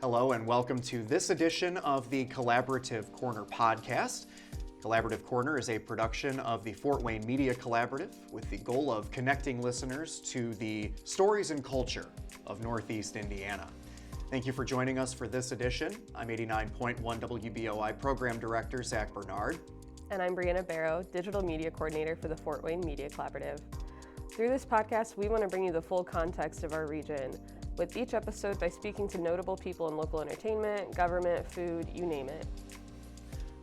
Hello and welcome to this edition of the Collaborative Corner podcast. Collaborative Corner is a production of the Fort Wayne Media Collaborative with the goal of connecting listeners to the stories and culture of Northeast Indiana. Thank you for joining us for this edition. I'm 89.1 WBOI Program Director Zach Bernard. And I'm Brianna Barrow, Digital Media Coordinator for the Fort Wayne Media Collaborative. Through this podcast, we want to bring you the full context of our region, with each episode by speaking to notable people in local entertainment, government, food, you name it.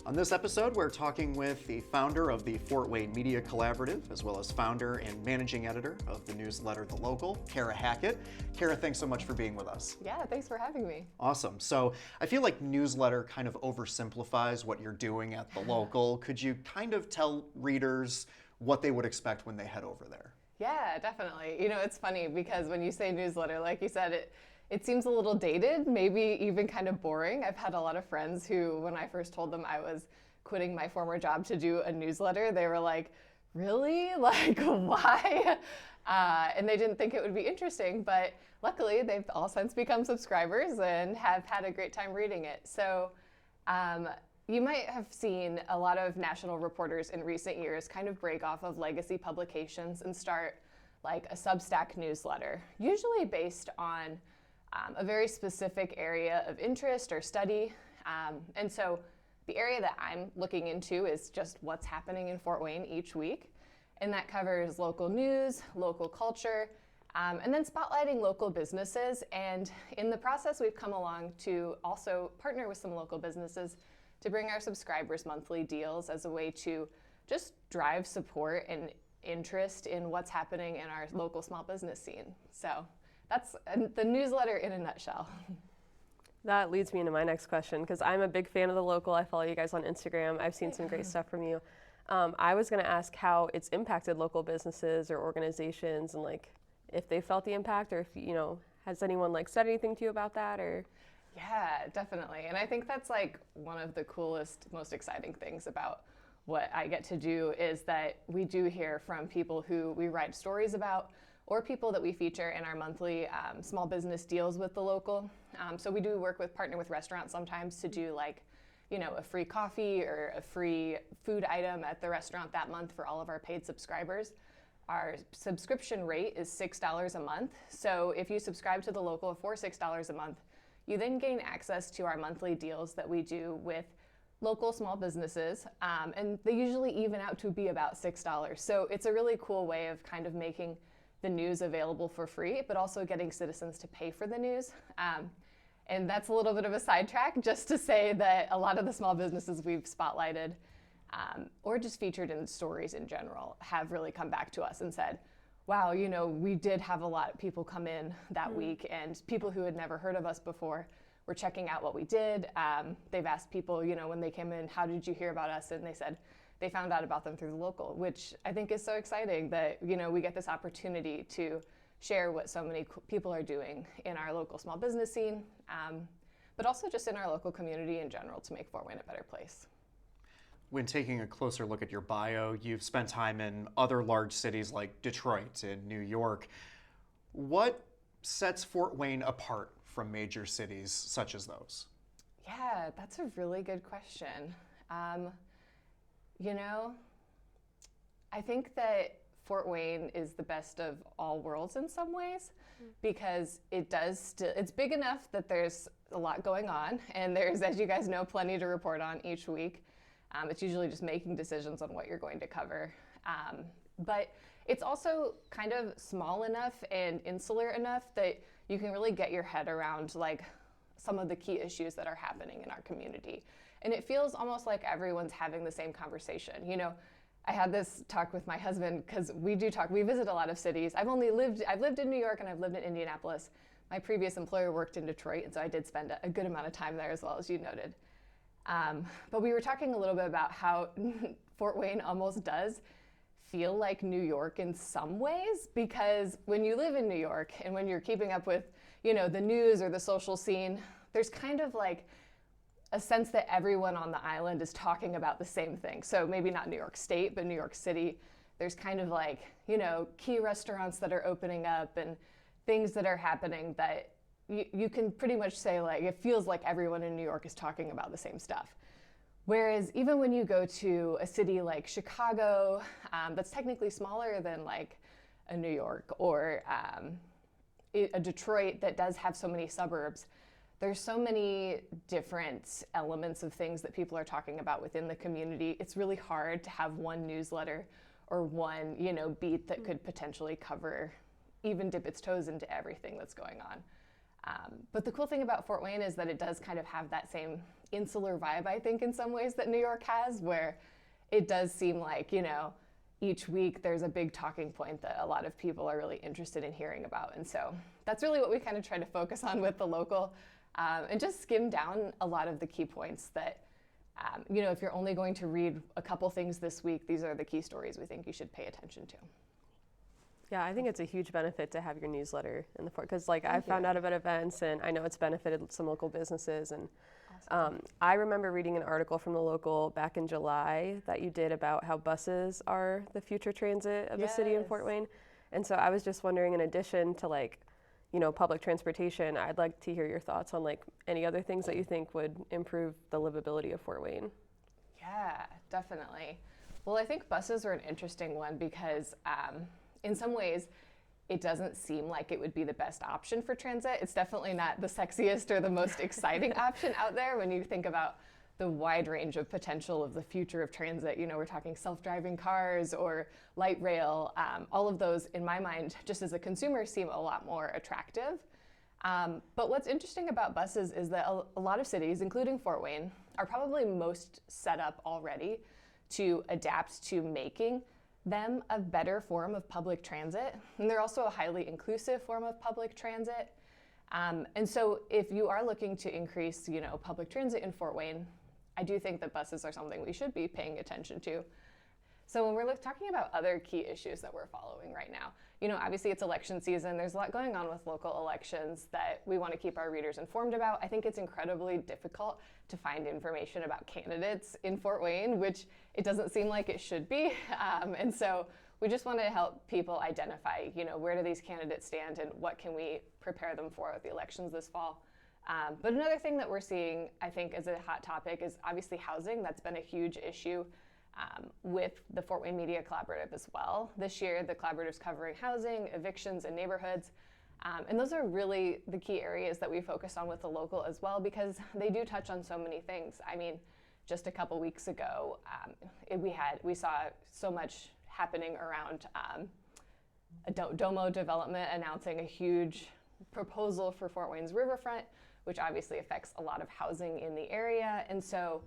On this episode, we're talking with the founder of the Fort Wayne Media Collaborative, as well as founder and managing editor of the newsletter The Local, Kara Hackett. Kara, thanks so much for being with us. Yeah, thanks for having me. Awesome. So I feel like newsletter kind of oversimplifies what you're doing at The Local. Could you kind of tell readers what they would expect when they head over there? Yeah, definitely. You know, it's funny because when you say newsletter, like you said, it seems a little dated, maybe even kind of boring. I've had a lot of friends who, when I first told them I was quitting my former job to do a newsletter, they were like, really? Like, why? And they didn't think it would be interesting, but luckily they've all since become subscribers and have had a great time reading it. So you might have seen a lot of national reporters in recent years kind of break off of legacy publications and start like a Substack newsletter, usually based on a very specific area of interest or study. And so the area that I'm looking into is just what's happening in Fort Wayne each week. And that covers local news, local culture, and then spotlighting local businesses. And in the process, we've come along to also partner with some local businesses to bring our subscribers monthly deals as a way to just drive support and interest in what's happening in our local small business scene. So that's the newsletter in a nutshell. That leads me into my next question, because I'm a big fan of The Local. I follow you guys on Instagram. I've seen some great stuff from you. I was going to ask how it's impacted local businesses or organizations, and like if they felt the impact, or if, you know, has anyone like said anything to you about that, or? Yeah, definitely. And I think that's like one of the coolest, most exciting things about what I get to do is that we do hear from people who we write stories about or people that we feature in our monthly small business deals with The Local. So we do partner with restaurants sometimes to do like, you know, a free coffee or a free food item at the restaurant that month for all of our paid subscribers. Our subscription rate is $6 a month. So if you subscribe to The Local for $6 a month, you then gain access to our monthly deals that we do with local small businesses, and they usually even out to be about $6. So it's a really cool way of kind of making the news available for free, but also getting citizens to pay for the news. And that's a little bit of a sidetrack, just to say that a lot of the small businesses we've spotlighted or just featured in stories in general have really come back to us and said, wow, you know, we did have a lot of people come in that week, and people who had never heard of us before were checking out what we did. They've asked people, you know, when they came in, how did you hear about us? And they said they found out about them through The Local, which I think is so exciting that, you know, we get this opportunity to share what so many people are doing in our local small business scene, but also just in our local community in general to make Fort Wayne a better place. When taking a closer look at your bio, you've spent time in other large cities like Detroit and New York. What sets Fort Wayne apart from major cities such as those? Yeah, that's a really good question. You know, I think that Fort Wayne is the best of all worlds in some ways, because it's big enough that there's a lot going on, and there's, as you guys know, plenty to report on each week. It's usually just making decisions on what you're going to cover. But it's also kind of small enough and insular enough that you can really get your head around like some of the key issues that are happening in our community. And it feels almost like everyone's having the same conversation. You know, I had this talk with my husband because we visit a lot of cities. I've lived in New York and I've lived in Indianapolis. My previous employer worked in Detroit, and so I did spend a good amount of time there as well, as you noted. But we were talking a little bit about how Fort Wayne almost does feel like New York in some ways, because when you live in New York and when you're keeping up with, you know, the news or the social scene, there's kind of like a sense that everyone on the island is talking about the same thing. So maybe not New York State, but New York City. There's kind of like, you know, key restaurants that are opening up and things that are happening that you can pretty much say, like, it feels like everyone in New York is talking about the same stuff. Whereas even when you go to a city like Chicago, that's technically smaller than like a New York, or a Detroit that does have so many suburbs, there's so many different elements of things that people are talking about within the community. It's really hard to have one newsletter or one, beat that could potentially cover, even dip its toes into everything that's going on. But the cool thing about Fort Wayne is that it does kind of have that same insular vibe, I think, in some ways that New York has, where it does seem like, each week there's a big talking point that a lot of people are really interested in hearing about. And so that's really what we kind of try to focus on with the local, and just skim down a lot of the key points that, if you're only going to read a couple things this week, these are the key stories we think you should pay attention to. Yeah, I think it's a huge benefit to have your newsletter in the fort, because I found out about events, and I know it's benefited some local businesses. And I remember reading an article from the local back in July that you did about how buses are the future transit of the city in Fort Wayne. And so I was just wondering, in addition to public transportation, I'd like to hear your thoughts on any other things that you think would improve the livability of Fort Wayne. Yeah, definitely. Well, I think buses are an interesting one because in some ways, it doesn't seem like it would be the best option for transit. It's definitely not the sexiest or the most exciting option out there when you think about the wide range of potential of the future of transit. We're talking self-driving cars or light rail. All of those, in my mind, just as a consumer, seem a lot more attractive. But what's interesting about buses is that a lot of cities, including Fort Wayne, are probably most set up already to adapt to making them a better form of public transit. And they're also a highly inclusive form of public transit. And so if you are looking to increase, public transit in Fort Wayne, I do think that buses are something we should be paying attention to. So when we're talking about other key issues that we're following right now, obviously it's election season. There's a lot going on with local elections that we want to keep our readers informed about. I think it's incredibly difficult to find information about candidates in Fort Wayne, which it doesn't seem like it should be. And so we just want to help people identify, where do these candidates stand and what can we prepare them for with the elections this fall. But another thing that we're seeing, I think, as a hot topic is obviously housing. That's been a huge issue with the Fort Wayne Media Collaborative as well. This year, the collaborative's covering housing, evictions, and neighborhoods. And those are really the key areas that we focus on with the local as well, because they do touch on so many things. I mean, just a couple weeks ago, we saw so much happening around a Domo development announcing a huge proposal for Fort Wayne's riverfront, which obviously affects a lot of housing in the area. And so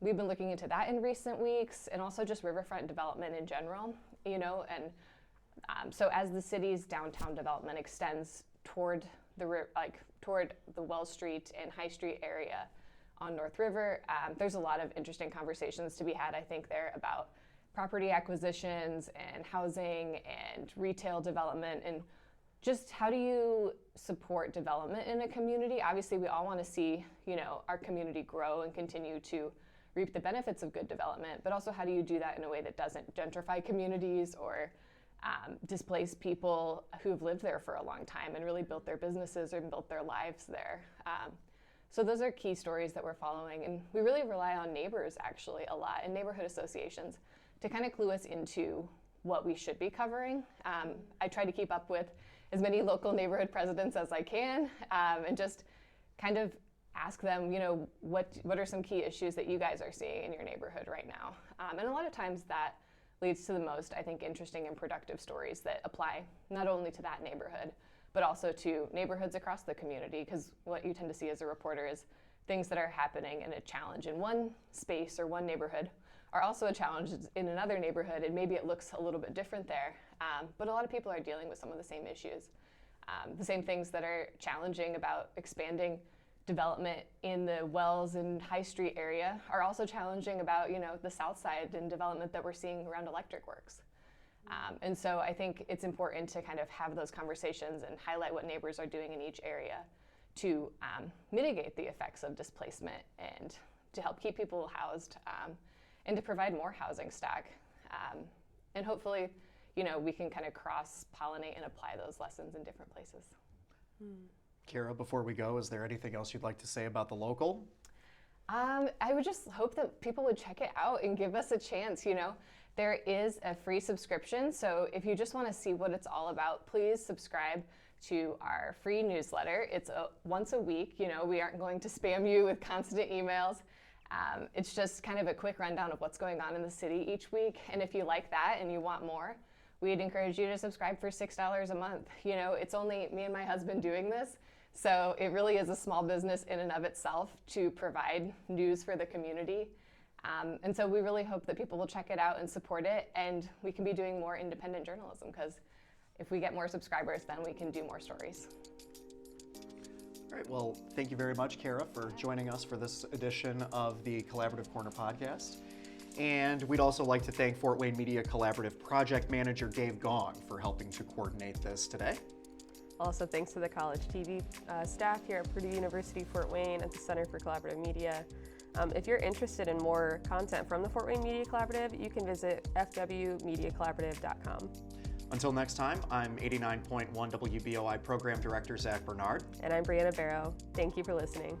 we've been looking into that in recent weeks, and also just riverfront development in general, so as the city's downtown development extends toward the Wells Street and High Street area on North River, there's a lot of interesting conversations to be had, I think, there about property acquisitions and housing and retail development, and just how do you support development in a community? Obviously, we all want to see, our community grow and continue to reap the benefits of good development, but also how do you do that in a way that doesn't gentrify communities or displace people who have lived there for a long time and really built their businesses or built their lives there. So those are key stories that we're following, and we really rely on neighbors actually a lot, and neighborhood associations, to kind of clue us into what we should be covering. I try to keep up with as many local neighborhood presidents as I can, and just kind of ask them, what are some key issues that you guys are seeing in your neighborhood right now? And a lot of times that leads to the most, I think, interesting and productive stories that apply not only to that neighborhood, but also to neighborhoods across the community, because what you tend to see as a reporter is things that are happening and a challenge in one space or one neighborhood are also a challenge in another neighborhood, and maybe it looks a little bit different there. But a lot of people are dealing with some of the same issues. The same things that are challenging about expanding development in the Wells and High Street area are also challenging about, the South Side and development that we're seeing around electric works. And so I think it's important to kind of have those conversations and highlight what neighbors are doing in each area to mitigate the effects of displacement and to help keep people housed, and to provide more housing stock. And hopefully, we can kind of cross-pollinate and apply those lessons in different places. Kara, before we go, is there anything else you'd like to say about the local? I would just hope that people would check it out and give us a chance. There is a free subscription, so if you just want to see what it's all about, please subscribe to our free newsletter. It's once a week. We aren't going to spam you with constant emails. It's just kind of a quick rundown of what's going on in the city each week. And if you like that and you want more, we'd encourage you to subscribe for $6 a month. It's only me and my husband doing this, so it really is a small business in and of itself to provide news for the community. And so we really hope that people will check it out and support it, and we can be doing more independent journalism, because if we get more subscribers, then we can do more stories. All right, well, thank you very much, Kara, for joining us for this edition of the Collaborative Corner podcast. And we'd also like to thank Fort Wayne Media Collaborative Project Manager Dave Gong for helping to coordinate this today. Also, thanks to the college TV staff here at Purdue University Fort Wayne at the Center for Collaborative Media. If you're interested in more content from the Fort Wayne Media Collaborative, you can visit fwmediacollaborative.com. Until next time, I'm 89.1 WBOI Program Director Zach Bernard. And I'm Brianna Barrow. Thank you for listening.